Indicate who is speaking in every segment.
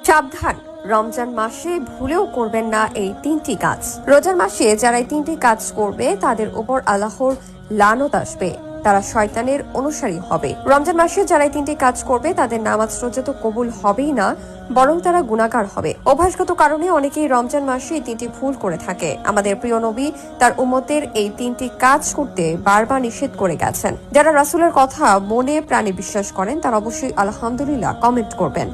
Speaker 1: সাবধান, রমজান মাসে ভুলেও করবেন না এই তিনটি কাজ। রোজার মাসে যারা এই তিনটি কাজ করবে তাদের উপর আল্লাহর লানত আসবে, তারা শয়তানের অনুসারী হবে। রমজান মাসে যারা এই তিনটি কাজ করবে তাদের নামাজ রোজা তো কবুল হবেই না, বরং তারা গুনাহগার হবে। অভ্যাসগত কারণে অনেকেই রমজান মাসে এই তিনটি ভুল করে থাকে। আমাদের প্রিয় নবী তার উম্মতের এই তিনটি কাজ করতে বারবার নিষেধ করে গেছেন। যারা রাসূলের কথা মনে প্রাণে বিশ্বাস করেন তারা অবশ্যই আলহামদুলিল্লাহ কমেন্ট করবেন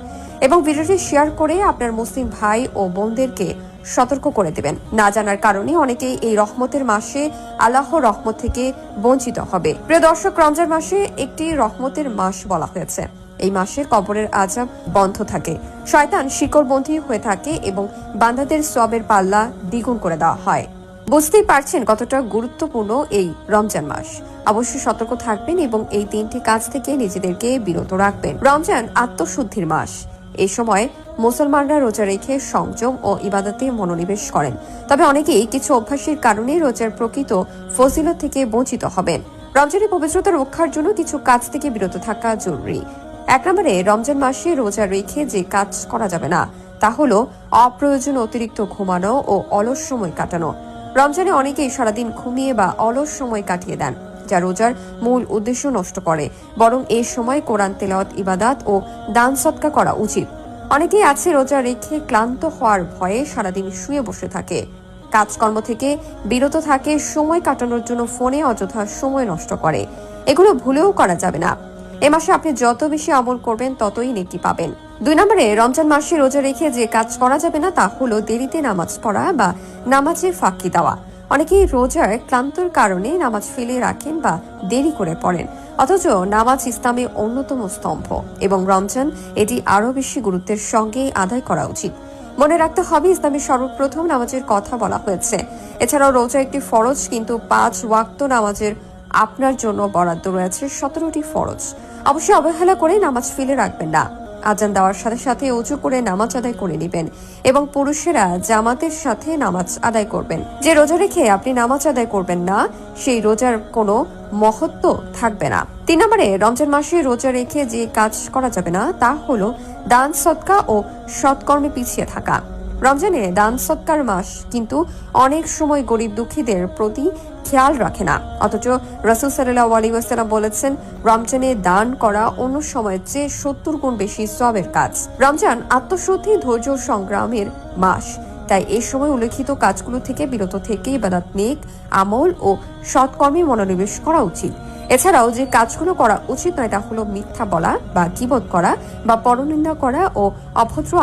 Speaker 1: এবং ভিডিওটি শেয়ার করে আপনার মুসলিম ভাই ও বোনদেরকে সতর্ক করে দেবেন। না জানার কারণে অনেকেই এই রহমতের মাসে আল্লাহর রহমত থেকে বঞ্চিত হবে। প্রিয় দর্শক, রমজান মাসে একটি রহমতের মাস বলা হয়েছে। এই মাসে কবরের আযাব বন্ধ থাকে, শয়তান শিকড়বন্দী হয়ে থাকে এবং বান্দাদের সওয়াবের পাল্লা দ্বিগুণ করে দেওয়া হয়। বুঝতেই পারছেন কতটা গুরুত্বপূর্ণ এই রমজান মাস। অবশ্যই সতর্ক থাকবেন এবং এই তিনটি কাজ থেকে নিজেদেরকে বিরত রাখবেন। রমজান আত্মশুদ্ধির মাস। এই সময় মুসলমানরা রোজা রেখে সংযম ও ইবাদতে মনোনিবেশ করেন। তবে অনেকেই কিছু অভ্যাসের কারণে রোজার প্রকৃত ফজিলত থেকে বঞ্চিত হবেন। রমজানের পবিত্রতা রক্ষার জন্য কিছু কাজ থেকে বিরত থাকা জরুরি। এক নম্বরে, রমজান মাসে রোজা রেখে যে কাজ করা যাবে না তা হলো অপ্রয়োজন অতিরিক্ত ঘুমানো ও অলস সময় কাটানো। রমজানে অনেকেই সারাদিন ঘুমিয়ে বা অলস সময় কাটিয়ে দেন, যা রোজার মূল উদ্দেশ্য নষ্ট করে। বরং এই সময় কোরআন তেলাওয়াত, ইবাদত ও দান সদকা করা উচিত। অনেকেই আছে রোজা রেখে ক্লান্ত হওয়ার ভয়ে সারাদিন শুয়ে বসে থাকে, কাজকর্ম থেকে বিরত থাকে, সময় কাটানোর জন্য ফোনে অযথা সময় নষ্ট করে। এগুলো ভুলেও করা যাবে না। এ মাসে আপনি যত বেশি আমল করবেন ততই নেকি পাবেন। 2 নম্বরে, রমজান মাসে রোজা রেখে যে কাজ করা যাবে না তা হলো দেরিতে নামাজ পড়া বা নামাজে ফাঁকি দেওয়া। অনেকেই রোজার ক্লান্তর কারণে নামাজ ফেলে রাখেন বা দেরি করে পড়েন, অথচ নামাজ ইসলামের অন্যতম স্তম্ভ এবং রমজান এটি আরো বেশি গুরুত্বের সঙ্গে আদায় করা উচিত। মনে রাখতে হবে, ইসলামের সর্বপ্রথম নামাজের কথা বলা হয়েছে। এছাড়াও রোজা একটি ফরজ, কিন্তু 5 ওয়াক্ত নামাজের আপনার জন্য বরাদ্দ রয়েছে 17টি ফরজ। অবশ্যই অবহেলা করে নামাজ ফেলে রাখবেন না। আজান দেওয়ার সাথে সাথে ওযু করে নামাজ আদায় করে নেবেন এবং পুরুষেরা জামাতের সাথে নামাজ আদায় করবেন। যে রোজা রেখে আপনি নামাজ আদায় করবেন না, সেই রোজার কোনো মহত্ব থাকবে না। 3 নম্বরে, রমজান মাসে রোজা রেখে যে কাজ করা যাবে না তা হলো দান সদকা ও সৎকর্মে পিছিয়ে থাকা। রমজানে দান সদকার মাস, কিন্তু অনেক সময় গরিব দুঃখীদের প্রতি খেয়াল রাখে না। অথচ রাসূল সাল্লাল্লাহু আলাইহি ওয়াসাল্লাম বলেছেন, রমজানে দান করা অন্য সময়ের চেয়ে 70 গুণ বেশি সওয়াবের কাজ। রমজান আত্মশুদ্ধি, ধৈর্য, সংগ্রামের মাস। তাই এই সময় উল্লেখিত কাজগুলো থেকে বিরত থেকে ইবাদত, নেক আমল ও সৎকর্মে মনোনিবেশ করা উচিত। এছাড়াও যে কাজগুলো করা উচিত নয় তা হলো মিথ্যা বলা বা গীবত করা বা পরনিন্দা করা ও অভদ্র